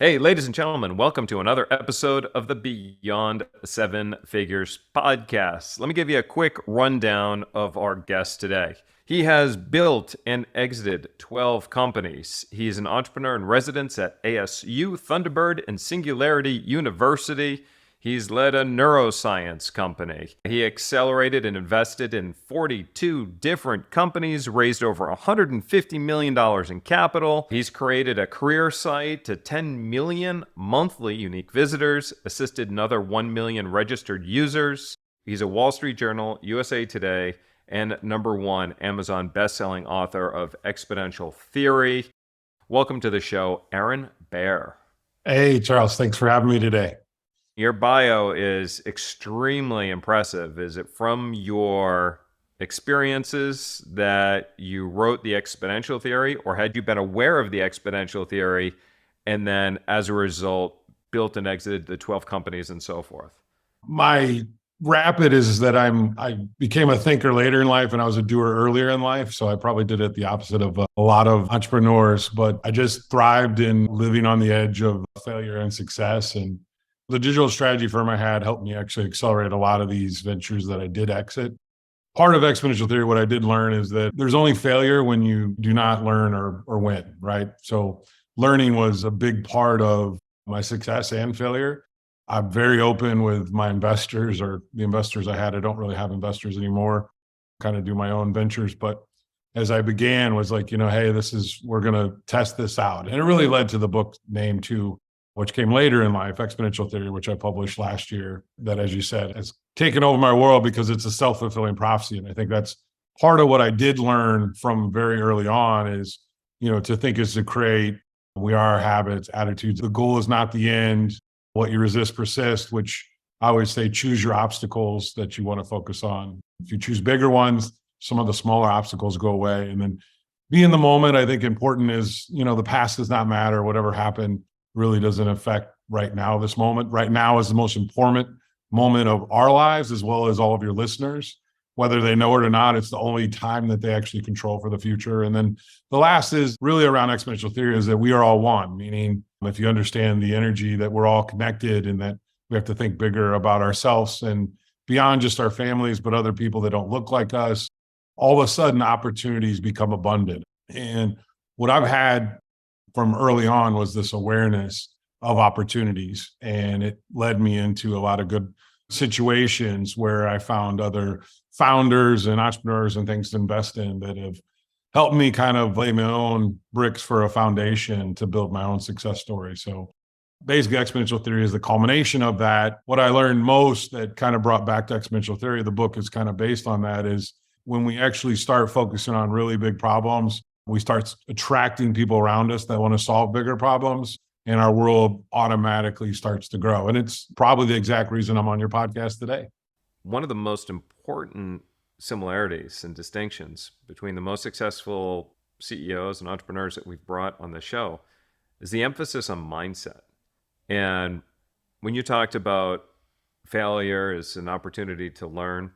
Hey, ladies and gentlemen, welcome to another episode of the Beyond Seven Figures podcast. Let me give you a quick rundown of our guest today. He has built and exited 12 companies. He's an entrepreneur in residence at ASU, Thunderbird, and Singularity University. He's led a neuroscience company. He accelerated and invested in 42 different companies, raised over $150 million in capital. He's created a career site to 10 million monthly unique visitors, assisted another 1 million registered users. He's a Wall Street Journal, USA Today, and #1 Amazon bestselling author of Exponential Theory. Welcome to the show, Aaron Baer. Hey, Charles, thanks for having me today. Your bio is extremely impressive. Is it from your experiences that you wrote the exponential theory, or had you been aware of the exponential theory and then as a result built and exited the 12 companies and so forth? My rapid is that I became a thinker later in life and I was a doer earlier in life. So I probably did it the opposite of a lot of entrepreneurs, but I just thrived in living on the edge of failure and success. And the digital strategy firm I had helped me actually accelerate a lot of these ventures that I did exit. Part of exponential theory, what I did learn is that there's only failure when you do not learn or win, right? So learning was a big part of my success and failure. I'm very open with my investors or the investors I had. I don't really have investors anymore, kind of do my own ventures. But as I began was like, hey, we're going to test this out. And it really led to the book name too, which came later in life, Exponential Theory, which I published last year, that, as you said, has taken over my world because it's a self-fulfilling prophecy. And I think that's part of what I did learn from very early on is, to think is to create. We are our habits, attitudes. The goal is not the end. What you resist persists, which I always say, choose your obstacles that you want to focus on. If you choose bigger ones, some of the smaller obstacles go away. And then be in the moment. I think important is, the past does not matter. Whatever happened really doesn't affect right now, this moment. Right now is the most important moment of our lives, as well as all of your listeners. Whether they know it or not, it's the only time that they actually control for the future. And then the last is really around exponential theory is that we are all one, meaning if you understand the energy that we're all connected and that we have to think bigger about ourselves and beyond just our families, but other people that don't look like us, all of a sudden opportunities become abundant. And what I've had from early on was this awareness of opportunities. And it led me into a lot of good situations where I found other founders and entrepreneurs and things to invest in that have helped me kind of lay my own bricks for a foundation to build my own success story. So basically, exponential theory is the culmination of that. What I learned most that kind of brought back to exponential theory, the book is kind of based on that, is when we actually start focusing on really big problems, we start attracting people around us that want to solve bigger problems, and our world automatically starts to grow. And it's probably the exact reason I'm on your podcast today. One of the most important similarities and distinctions between the most successful CEOs and entrepreneurs that we've brought on the show is the emphasis on mindset. And when you talked about failure as an opportunity to learn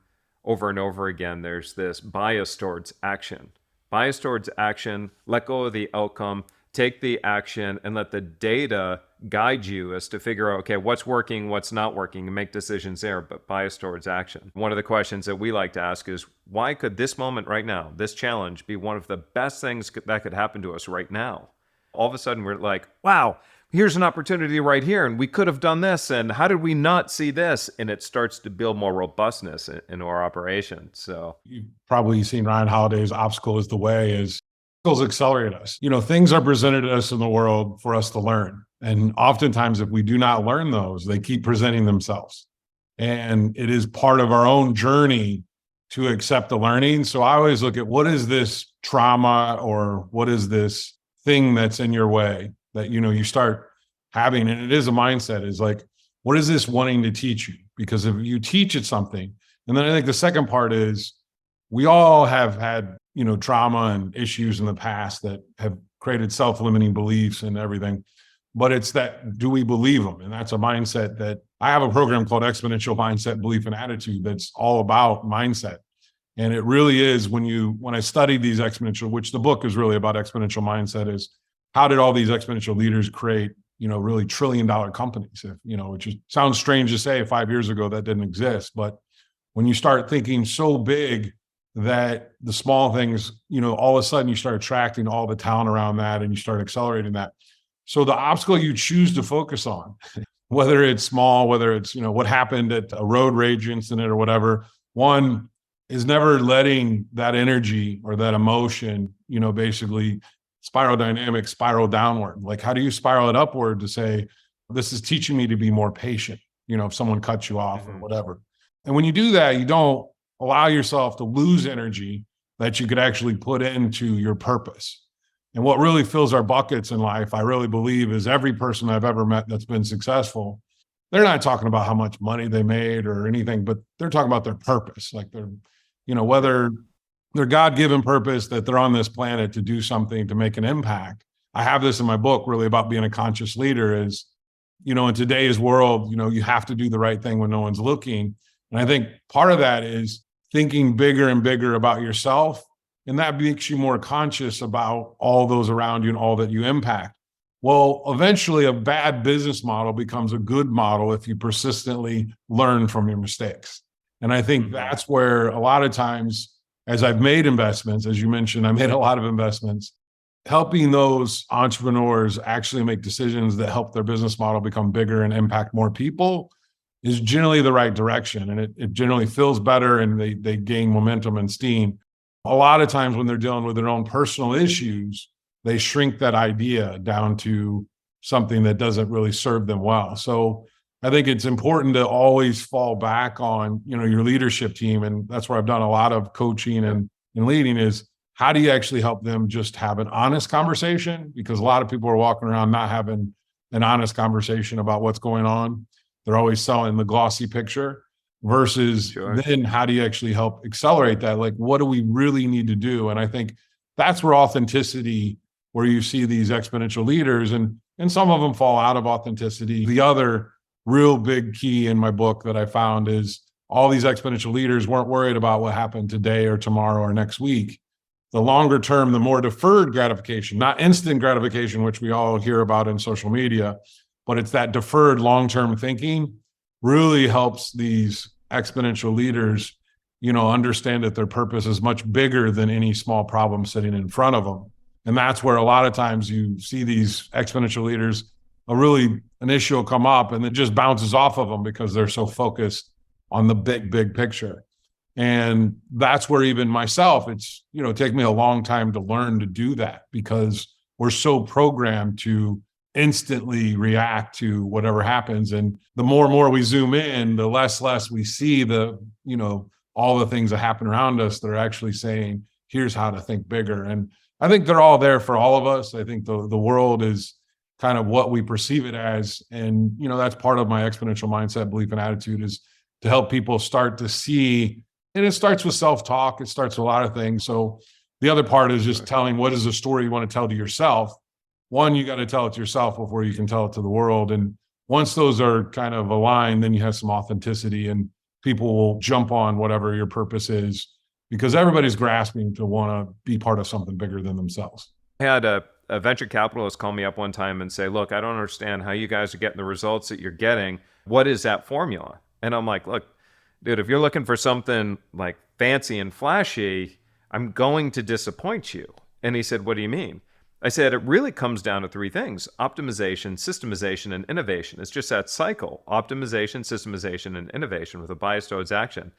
over and over again, there's this bias towards action. Bias towards action, let go of the outcome, take the action, and let the data guide you as to figure out, okay, what's working, what's not working, and make decisions there, but bias towards action. One of the questions that we like to ask is, why could this moment right now, this challenge, be one of the best things that could happen to us right now? All of a sudden, we're like, wow, here's an opportunity right here, and we could have done this, and how did we not see this? And it starts to build more robustness into our operation. So you've probably seen Ryan Holiday's obstacle is the way is obstacles accelerate us. Things are presented to us in the world for us to learn. And oftentimes, if we do not learn those, they keep presenting themselves. And it is part of our own journey to accept the learning. So I always look at what is this trauma or what is this thing that's in your way that, you start having, and it is a mindset, is like, what is this wanting to teach you? Because if you teach it something, and then I think the second part is we all have had, trauma and issues in the past that have created self-limiting beliefs and everything. But it's that, do we believe them? And that's a mindset that I have a program called Exponential Mindset, Belief, and Attitude that's all about mindset. And it really is when I studied these exponential, which the book is really about exponential mindset, is how did all these exponential leaders create, really $1 trillion companies, which sounds strange to say 5 years ago that didn't exist. But when you start thinking so big that the small things, all of a sudden you start attracting all the talent around that and you start accelerating that. So the obstacle you choose to focus on, whether it's small, whether it's, what happened at a road rage incident or whatever, one is never letting that energy or that emotion, basically spiral dynamics spiral downward. Like, how do you spiral it upward to say, this is teaching me to be more patient, if someone cuts you off or whatever. And when you do that, you don't allow yourself to lose energy that you could actually put into your purpose. And what really fills our buckets in life, I really believe, is every person I've ever met that's been successful, they're not talking about how much money they made or anything, but they're talking about their purpose. Like whether their God-given purpose that they're on this planet to do something to make an impact. I have this in my book really about being a conscious leader is, in today's world, you have to do the right thing when no one's looking. And I think part of that is thinking bigger and bigger about yourself. And that makes you more conscious about all those around you and all that you impact. Well, eventually a bad business model becomes a good model if you persistently learn from your mistakes. And I think that's where a lot of times, as I've made investments, as you mentioned, I made a lot of investments, helping those entrepreneurs actually make decisions that help their business model become bigger and impact more people is generally the right direction. And it generally feels better and they gain momentum and steam. A lot of times when they're dealing with their own personal issues, they shrink that idea down to something that doesn't really serve them well. So I think it's important to always fall back on, your leadership team. And that's where I've done a lot of coaching and leading is how do you actually help them just have an honest conversation? Because a lot of people are walking around not having an honest conversation about what's going on. They're always selling the glossy picture versus then how do you actually help accelerate that? Like, what do we really need to do? And I think that's where authenticity, where you see these exponential leaders and some of them fall out of authenticity. The other real big key in my book that I found is all these exponential leaders weren't worried about what happened today or tomorrow or next week. The longer term, the more deferred gratification, not instant gratification, which we all hear about in social media, but it's that deferred long-term thinking really helps these exponential leaders, understand that their purpose is much bigger than any small problem sitting in front of them. And that's where a lot of times you see these exponential leaders, an issue will come up and it just bounces off of them because they're so focused on the big picture. And that's where even myself, it's, take me a long time to learn to do that because we're so programmed to instantly react to whatever happens. And the more and more we zoom in, the less we see all the things that happen around us that are actually saying, here's how to think bigger. And I think they're all there for all of us. I think the world is kind of what we perceive it as. And, that's part of my exponential mindset, belief, and attitude is to help people start to see. And it starts with self-talk. It starts with a lot of things. So the other part is just telling what is the story you want to tell to yourself. One, you got to tell it to yourself before you can tell it to the world. And once those are kind of aligned, then you have some authenticity and people will jump on whatever your purpose is because everybody's grasping to want to be part of something bigger than themselves. I had a venture capitalist call me up one time and say, look, I don't understand how you guys are getting the results that you're getting. What is that formula? And I'm like, look, dude, if you're looking for something like fancy and flashy, I'm going to disappoint you. And he said, what do you mean? I said, it really comes down to three things: optimization, systemization, and innovation. It's just that cycle: optimization, systemization, and innovation with a bias towards action.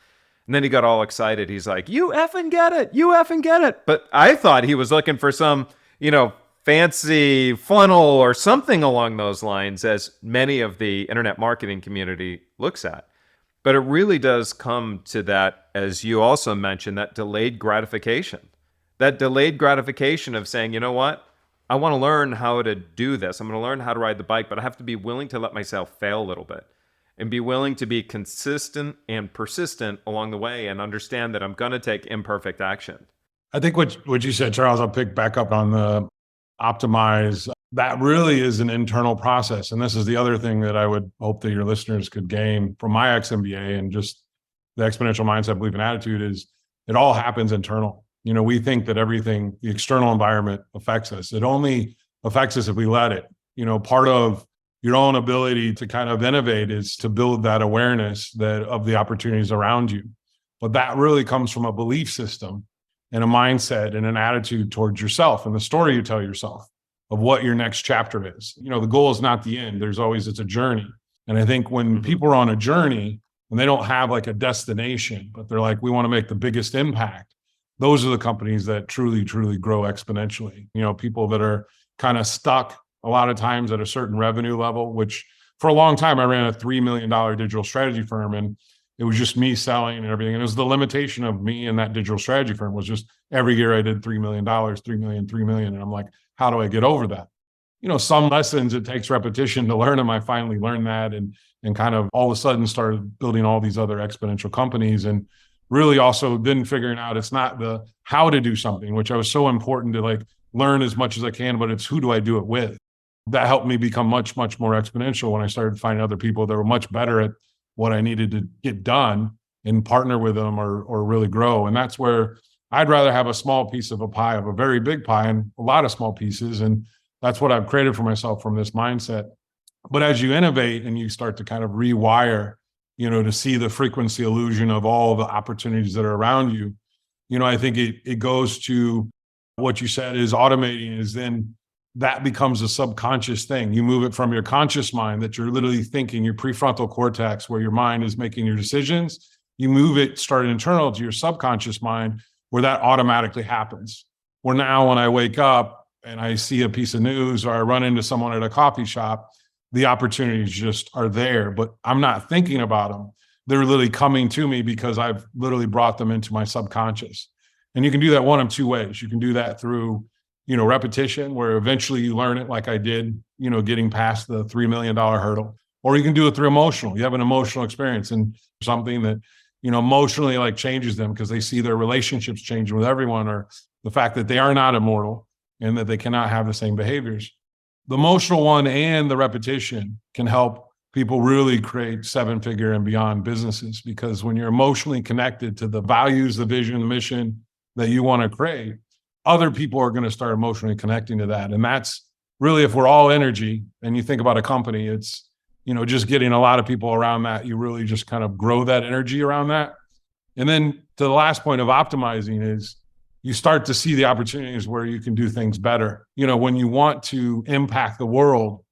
And then he got all excited. He's like, you effing get it. You effing get it. But I thought he was looking for some, fancy funnel or something along those lines, as many of the internet marketing community looks at. But it really does come to that, as you also mentioned, that delayed gratification. That delayed gratification of saying, you know what? I want to learn how to do this. I'm going to learn how to ride the bike, but I have to be willing to let myself fail a little bit and be willing to be consistent and persistent along the way and understand that I'm going to take imperfect action. I think what you said, Charles, I'll pick back up on the optimize. That really is an internal process. And this is the other thing that I would hope that your listeners could gain from my ex-MBA and just the exponential mindset, belief, and attitude is it all happens internal. We think that everything, the external environment affects us. It only affects us if we let it. Part of your own ability to kind of innovate is to build that awareness that of the opportunities around you. But that really comes from a belief system and a mindset and an attitude towards yourself and the story you tell yourself of what your next chapter is. The goal is not the end. It's a journey. And I think when people are on a journey and they don't have like a destination, but they're like, we want to make the biggest impact, those are the companies that truly, truly grow exponentially. People that are kind of stuck a lot of times at a certain revenue level, which for a long time, I ran a $3 million digital strategy firm, and it was just me selling and everything. And it was the limitation of me and that digital strategy firm was just every year I did $3 million, 3 million, 3 million. And I'm like, how do I get over that? Some lessons, it takes repetition to learn them. I finally learned that and kind of all of a sudden started building all these other exponential companies, and really also then figuring out it's not the how to do something, which I was so important to like learn as much as I can, but it's who do I do it with? That helped me become much, much more exponential when I started finding other people that were much better at what I needed to get done and partner with them or really grow. And that's where I'd rather have a small piece of a pie of a very big pie and a lot of small pieces. And that's what I've created for myself from this mindset. But as you innovate and you start to kind of rewire, to see the frequency illusion of all the opportunities that are around you, I think it goes to what you said is automating is then that becomes a subconscious thing. You move it from your conscious mind that you're literally thinking, your prefrontal cortex, where your mind is making your decisions. You move it, start internal to your subconscious mind, where that automatically happens. Where now when I wake up and I see a piece of news or I run into someone at a coffee shop, the opportunities just are there, but I'm not thinking about them. They're literally coming to me because I've literally brought them into my subconscious. And you can do that one of two ways. You can do that through repetition, where eventually you learn it like I did, getting past the $3 million hurdle, or you can do it through emotional. You have an emotional experience and something that, emotionally like changes them because they see their relationships changing with everyone, or the fact that they are not immortal and that they cannot have the same behaviors. The emotional one and the repetition can help people really create 7-figure and beyond businesses, because when you're emotionally connected to the values, the vision, the mission that you want to create, other people are going to start emotionally connecting to that. And that's really, if we're all energy and you think about a company, it's, just getting a lot of people around that, you really just kind of grow that energy around that. And then to the last point of optimizing is you start to see the opportunities where you can do things better. When you want to impact the world.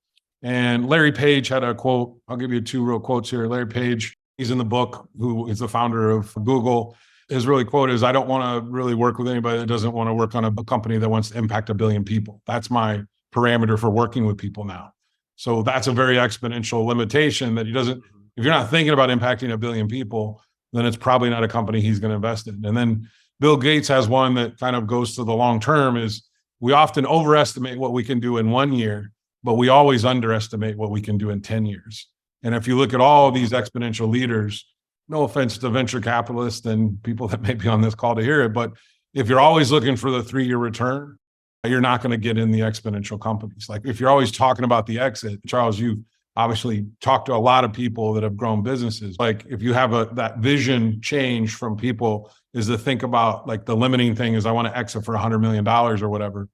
And Larry Page had a quote, I'll give you 2 real quotes here. Larry Page, he's in the book, who is the founder of Google. His really quote is, I don't want to really work with anybody that doesn't want to work on a company that wants to impact 1 billion people. That's my parameter for working with people now. So that's a very exponential limitation that if you're not thinking about impacting 1 billion people, then it's probably not a company he's going to invest in. And then Bill Gates has one that kind of goes to the long term is we often overestimate what we can do in 1 year, but we always underestimate what we can do in 10 years. And if you look at all these exponential leaders, no offense to venture capitalists and people that may be on this call to hear it, but if you're always looking for the 3-year return, you're not going to get in the exponential companies. Like if you're always talking about the exit, Charles, you've obviously talked to a lot of people that have grown businesses. Like if you have that vision change from people is to think about like the limiting thing is I want to exit for $100 million or whatever.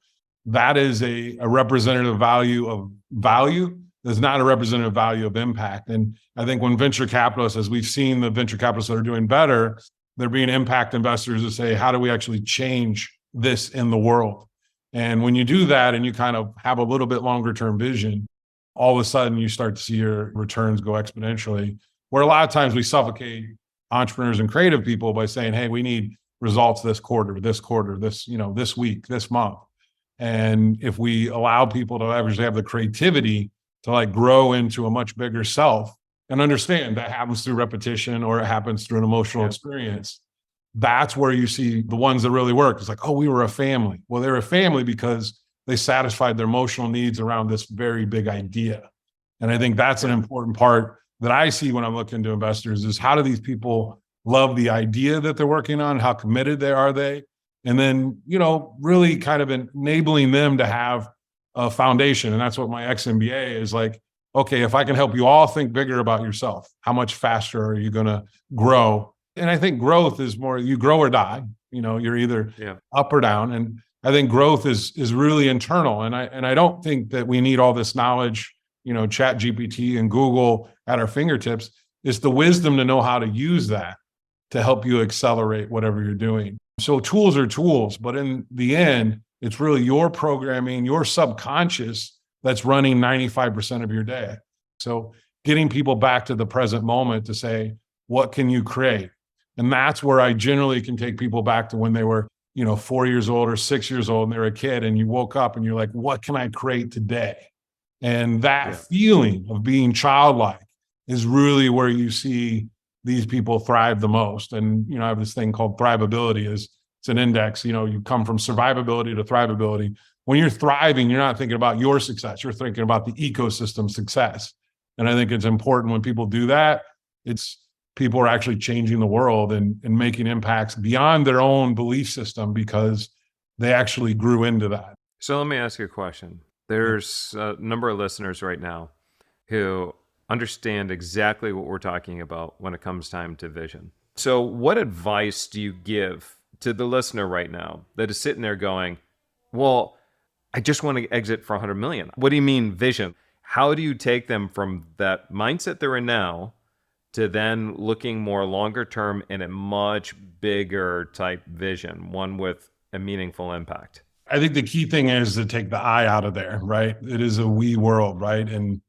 That is a representative value of value. There's not a representative value of impact. And I think when venture capitalists, as we've seen the venture capitalists that are doing better, they're being impact investors to say, how do we actually change this in the world? And when you do that and you kind of have a little bit longer term vision, all of a sudden you start to see your returns go exponentially, where a lot of times we suffocate entrepreneurs and creative people by saying, hey, we need results this quarter, this week, this month. And if we allow people to actually have the creativity to like grow into a much bigger self and understand that happens through repetition or it happens through an emotional experience, that's where you see the ones that really work. It's like, oh, we were a family. Well, they're a family because they satisfied their emotional needs around this very big idea. And I think that's an important part that I see when I'm looking to investors is how do these people love the idea that they're working on? How committed are they? And then, really kind of enabling them to have a foundation. And that's what my ex-MBA is like, okay, if I can help you all think bigger about yourself, how much faster are you going to grow? And I think growth is more, you grow or die, you're either up or down. And I think growth is really internal. And I don't think that we need all this knowledge, Chat GPT and Google at our fingertips. It's the wisdom to know how to use that to help you accelerate whatever you're doing. So tools are tools, but in the end, it's really your programming, your subconscious that's running 95% of your day. So getting people back to the present moment to say, what can you create? And that's where I generally can take people back to when they were, 4 years old or 6 years old and they were a kid and you woke up and you're like, what can I create today? And that Yeah. feeling of being childlike is really where you see these people thrive the most. And, I have this thing called thrivability. It's an index, you come from survivability to thrivability. When you're thriving, you're not thinking about your success. You're thinking about the ecosystem success. And I think it's important when people do that, people are actually changing the world and making impacts beyond their own belief system because they actually grew into that. So let me ask you a question. There's a number of listeners right now who understand exactly what we're talking about when it comes time to vision. So what advice do you give to the listener right now that is sitting there going, well, I just want to exit for 100 million. What do you mean vision? How do you take them from that mindset they're in now to then looking more longer term in a much bigger type vision, one with a meaningful impact? I think the key thing is to take the I out of there, right? It is a we world, right? And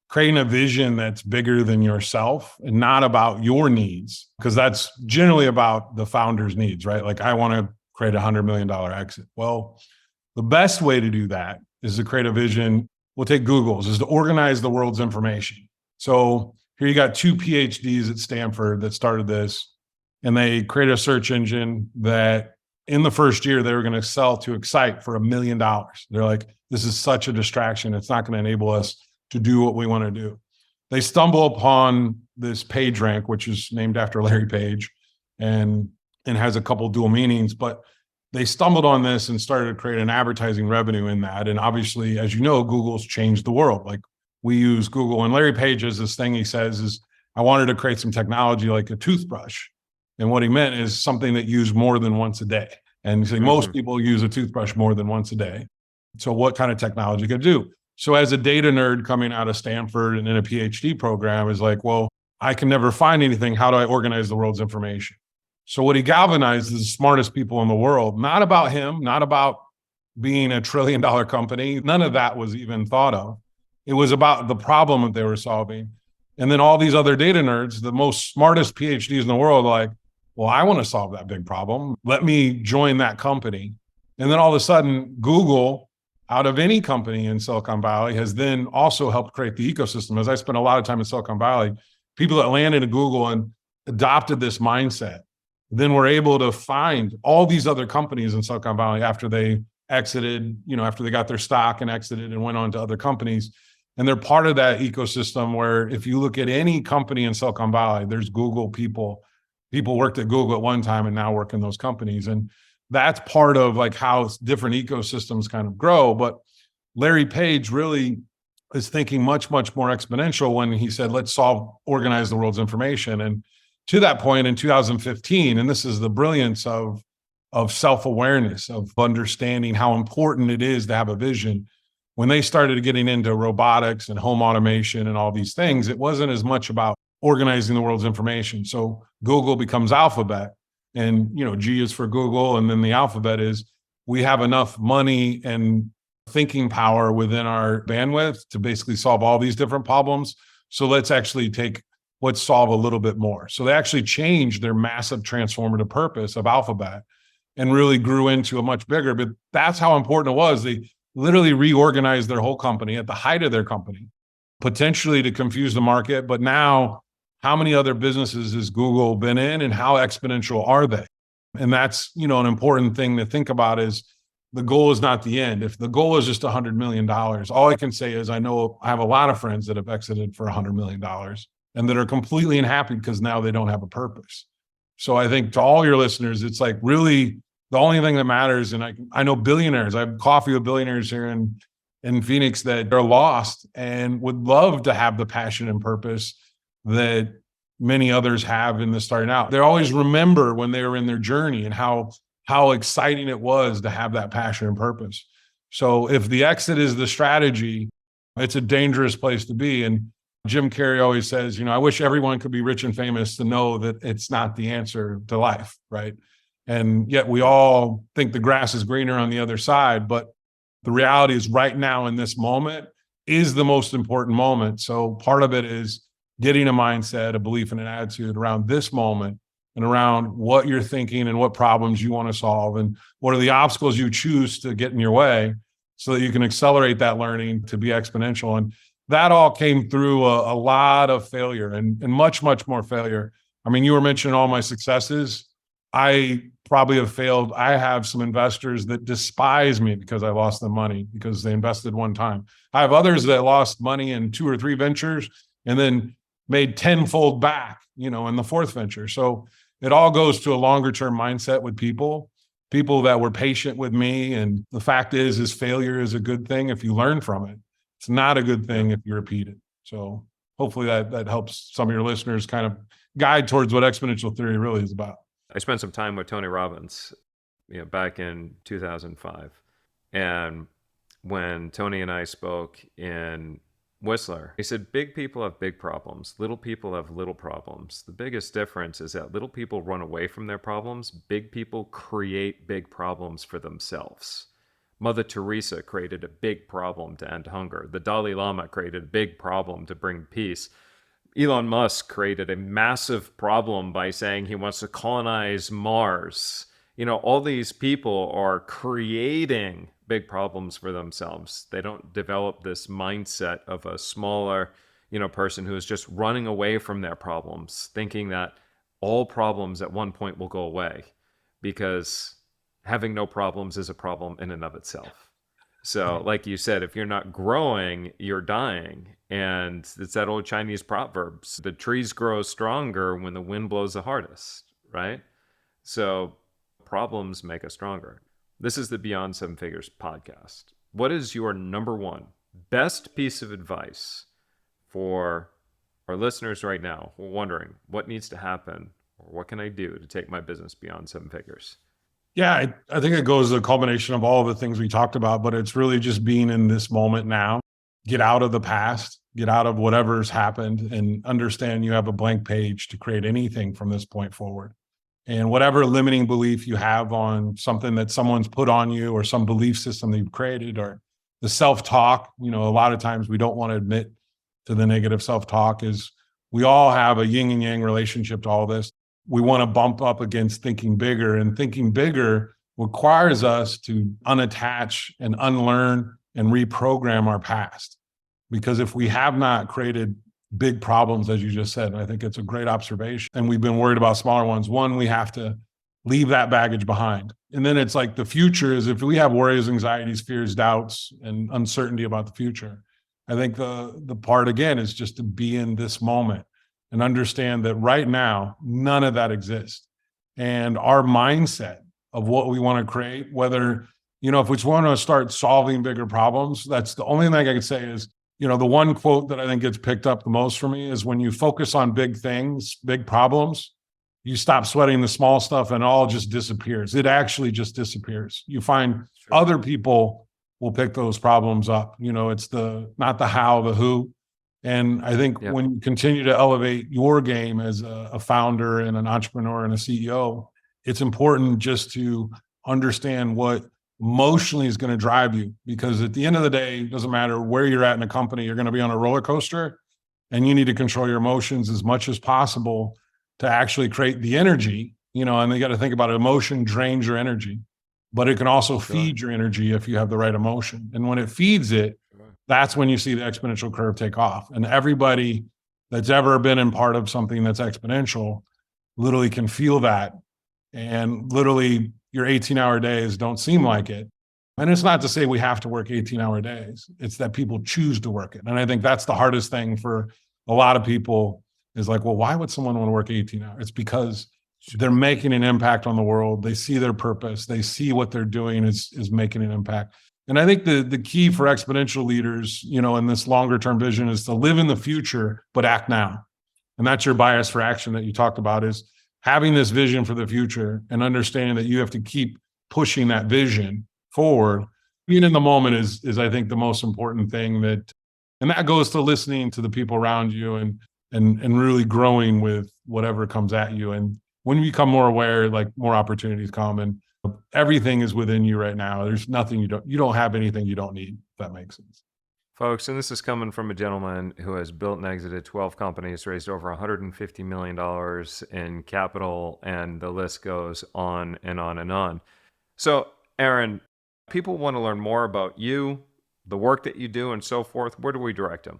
creating a vision that's bigger than yourself and not about your needs, because that's generally about the founder's needs, right? Like, I want to create $100 million exit. Well, the best way to do that is to create a vision. We'll take Google's, is to organize the world's information. So here you got 2 PhDs at Stanford that started this, and they created a search engine that in the first year, they were going to sell to Excite for $1 million. They're like, this is such a distraction. It's not going to enable us to do what we want to do. They stumble upon this PageRank, which is named after Larry Page and has a couple dual meanings, but they stumbled on this and started to create an advertising revenue in that. And obviously, as you know, Google's changed the world. Like, we use Google, and Larry Page has this thing he says is, I wanted to create some technology like a toothbrush. And what he meant is something that used more than once a day. And so most people use a toothbrush more than once a day. So what kind of technology could do? So as a data nerd coming out of Stanford and in a PhD program is like, well, I can never find anything. How do I organize the world's information? So what he galvanized is the smartest people in the world, not about him, not about being a $1 trillion company. None of that was even thought of. It was about the problem that they were solving. And then all these other data nerds, the most smartest PhDs in the world, are like, well, I want to solve that big problem. Let me join that company. And then all of a sudden, Google, out of any company in Silicon Valley, has then also helped create the ecosystem. As I spent a lot of time in Silicon Valley, people that landed at Google and adopted this mindset, then were able to find all these other companies in Silicon Valley after they exited, after they got their stock and exited and went on to other companies. And they're part of that ecosystem where if you look at any company in Silicon Valley, there's Google people. People worked at Google at one time and now work in those companies. And that's part of like how different ecosystems kind of grow. But Larry Page really is thinking much, much more exponential when he said, let's organize the world's information. And to that point in 2015, and this is the brilliance of self-awareness, of understanding how important it is to have a vision. When they started getting into robotics and home automation and all these things, it wasn't as much about organizing the world's information. So Google becomes Alphabet, and G is for Google, and then the alphabet is, we have enough money and thinking power within our bandwidth to basically solve all these different problems. So let's solve a little bit more. So they actually changed their massive transformative purpose of Alphabet and really grew into a much bigger, but that's how important it was. They literally reorganized their whole company at the height of their company, potentially to confuse the market. But now, how many other businesses has Google been in and how exponential are they? And that's, an important thing to think about is the goal is not the end. If the goal is just $100 million, all I can say is I know I have a lot of friends that have exited for $100 million and that are completely unhappy because now they don't have a purpose. So I think to all your listeners, it's like really the only thing that matters. And I know billionaires, I have coffee with billionaires here in Phoenix that are lost and would love to have the passion and purpose that many others have in the starting out. They always remember when they were in their journey and how exciting it was to have that passion and purpose. So if the exit is the strategy, It's a dangerous place to be. And Jim Carrey always says, I wish everyone could be rich and famous to know that it's not the answer to life, right? And yet we all think the grass is greener on the other side. But the reality is right now in this moment is the most important moment. So part of it is getting a mindset, a belief, and an attitude around this moment and around what you're thinking and what problems you want to solve and what are the obstacles you choose to get in your way so that you can accelerate that learning to be exponential. And that all came through a lot of failure and much, much more failure. I mean, you were mentioning all my successes. I probably have failed. I have some investors that despise me because I lost them money because they invested one time. I have others that lost money in 2 or 3 ventures and then made tenfold back, in the 4th venture. So it all goes to a longer term mindset with people that were patient with me. And the fact is failure is a good thing if you learn from it. It's not a good thing if you repeat it. So hopefully that helps some of your listeners kind of guide towards what exponential theory really is about. I spent some time with Tony Robbins, back in 2005. And when Tony and I spoke in Whistler, he said, big people have big problems. Little people have little problems. The biggest difference is that little people run away from their problems. Big people create big problems for themselves. Mother Teresa created a big problem to end hunger. The Dalai Lama created a big problem to bring peace. Elon Musk created a massive problem by saying he wants to colonize Mars. All these people are creating big problems for themselves. They don't develop this mindset of a smaller, person who is just running away from their problems, thinking that all problems at one point will go away because having no problems is a problem in and of itself. So, like you said, if you're not growing, you're dying. And it's that old Chinese proverbs, the trees grow stronger when the wind blows the hardest, right? So problems make us stronger. This is the Beyond Seven Figures podcast. What is your number one best piece of advice for our listeners right now who are wondering what needs to happen or what can I do to take my business beyond 7 figures? Yeah, I think it goes to a culmination of all the things we talked about, but it's really just being in this moment now. Get out of the past, get out of whatever's happened, and understand you have a blank page to create anything from this point forward. And whatever limiting belief you have on something that someone's put on you or some belief system that you've created or the self-talk, a lot of times we don't want to admit to the negative self-talk is we all have a yin and yang relationship to all this. We want to bump up against thinking bigger, and thinking bigger requires us to unattach and unlearn and reprogram our past. Because if we have not created big problems, as you just said, and I think it's a great observation, and we've been worried about smaller ones, one, we have to leave that baggage behind. And then it's like the future is if we have worries, anxieties, fears, doubts, and uncertainty about the future, I think the part again is just to be in this moment and understand that right now, none of that exists. And our mindset of what we want to create, whether, if we want to start solving bigger problems, that's the only thing I can say is, the one quote that I think gets picked up the most for me is when you focus on big things, big problems, you stop sweating the small stuff and it all just disappears. It actually just disappears. You find other people will pick those problems up. It's not the how, the who. And I think when you continue to elevate your game as a founder and an entrepreneur and a CEO, it's important just to understand what emotionally is going to drive you. Because at the end of the day, it doesn't matter where you're at in a company, you're going to be on a roller coaster and you need to control your emotions as much as possible to actually create the energy, and you got to think about it. Emotion drains your energy, but it can also feed your energy if you have the right emotion. And when it feeds it, that's when you see the exponential curve take off. And everybody that's ever been in part of something that's exponential literally can feel that. And literally your 18-hour days don't seem like it. And it's not to say we have to work 18-hour days. It's that people choose to work it. And I think that's the hardest thing for a lot of people is like, well, why would someone want to work 18 hours? It's because they're making an impact on the world. They see their purpose. They see what they're doing is making an impact. And I think the key for exponential leaders, in this longer term vision is to live in the future, but act now. And that's your bias for action that you talked about is having this vision for the future and understanding that you have to keep pushing that vision forward. Being in the moment is I think the most important thing that And that goes to listening to the people around you and really growing with whatever comes at you. And when you become more aware, like more opportunities come, and everything is within you right now. There's nothing you don't have anything you don't need, if that makes sense. Folks, and this is coming from a gentleman who has built and exited 12 companies, raised over $150 million in capital, and the list goes on and on and on. So, Aaron, people want to learn more about you, the work that you do, and so forth. Where do we direct them?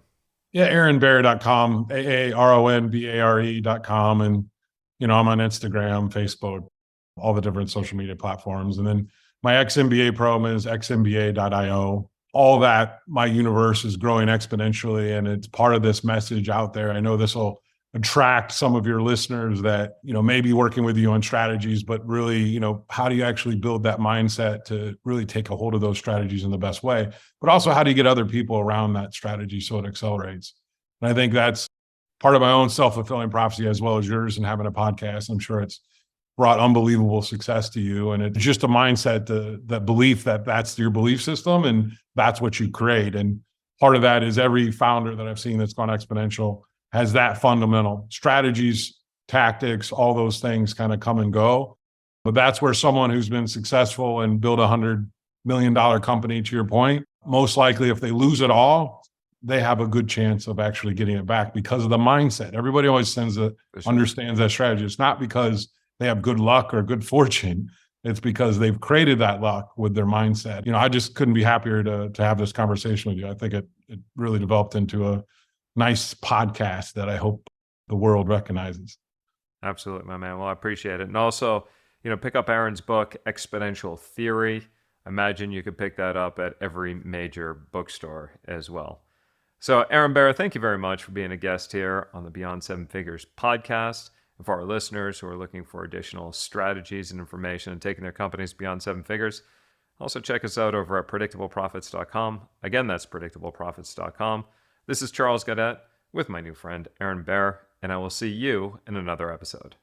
Yeah, aaronbear.com, aaronbare.com. And, I'm on Instagram, Facebook, all the different social media platforms. And then my XMBA program is xmba.io. All that, my universe is growing exponentially, and it's part of this message out there. I know this will attract some of your listeners that, may be working with you on strategies, but really, how do you actually build that mindset to really take a hold of those strategies in the best way? But also, how do you get other people around that strategy so it accelerates? And I think that's part of my own self-fulfilling prophecy as well as yours, and having a podcast. I'm sure it's brought unbelievable success to you. And it's just a mindset, that belief that that's your belief system and that's what you create. And part of that is every founder that I've seen that's gone exponential has that fundamental strategies, tactics, all those things kind of come and go. But that's where someone who's been successful and built $100 million company, to your point, most likely if they lose it all, they have a good chance of actually getting it back because of the mindset. Everybody always understands that strategy. It's not because they have good luck or good fortune. It's because they've created that luck with their mindset. I just couldn't be happier to have this conversation with you. I think it really developed into a nice podcast that I hope the world recognizes. Absolutely, my man. Well, I appreciate it. And also, pick up Aaron's book, Exponential Theory. I imagine you could pick that up at every major bookstore as well. So, Aaron Bear, thank you very much for being a guest here on the Beyond Seven Figures podcast. And for our listeners who are looking for additional strategies and information and taking their companies beyond seven figures, also check us out over at predictableprofits.com. Again, that's predictableprofits.com. This is Charles Gaudette with my new friend, Aaron Bear, and I will see you in another episode.